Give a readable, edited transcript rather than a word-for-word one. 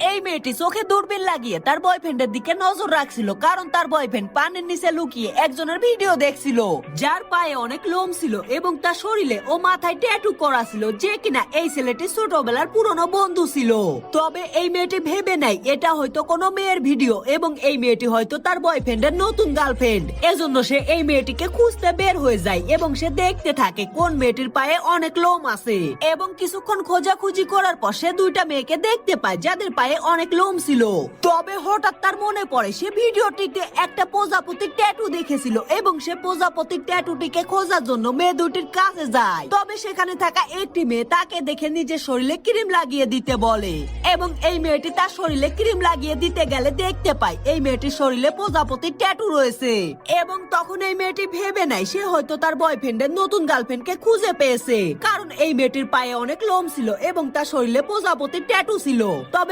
এই মেয়েটি চোখে দূরবীন লাগিয়ে তার বয়ফ্রেন্ডের দিকে নজর রাখছিল, কারণ তার বয়ফ্রেন্ড পানির নিচে লুকিয়ে একজনের ভিডিও দেখছিল যার পায়ে অনেক লোম ছিল এবং তার শরীরে ও মাথায় ট্যাটু করা ছিল, যে কিনা এই ছেলেটি ছোটবেলার পুরনো বন্ধু ছিল। তবে এই মেয়েটি ভেবে নেয় এটা হয়তো কোনো মেয়ের ভিডিও এবং এই মেয়েটি হয়তো তার বয়ফ্রেন্ডের নতুন গার্লফ্রেন্ড। এজন্য সে এই মেয়েটিকে খুঁজতে বের হয়ে যায় এবং সে দেখতে থাকে কোন মেয়েটির পায়ে অনেক লোম আছে। এবং কিছুক্ষণ খোঁজাখুঁজি করার পর সে দুইটা মেয়েকে দেখতে পায় যাদের পায়ে অনেক লোম ছিল। তবে হঠাৎ তার মনে পড়ে সে ভিডিওটিতে একটা প্রজাপতির ট্যাটু দেখেছিল এবং সে প্রজাপতির ট্যাটুটিকে খোঁজার জন্য মেয়ে দুটির কাছে যায়। তবে সেখানে থাকা একটি মেয়ে তাকে দেখে নিজের শরীরে ক্রিম লাগিয়ে দিতে বলে এবং এই মেয়েটি তার শরীরে ক্রিম লাগিয়ে দিতে গেলে দেখতে পায় এই মেয়েটির শরীরে প্রজাপতির ট্যাটু রয়েছে। এবং তখন এই মেয়েটি ভেবে নেয় সে হয়তো তার বয়ফ্রেন্ডের নতুন গার্লফ্রেন্ডকে খুঁজে পেয়েছে, কারণ এই মেয়েটির পায়ে অনেক লোম ছিল এবং তার শরীরে প্রজাপতির ট্যাটু ছিল। তবে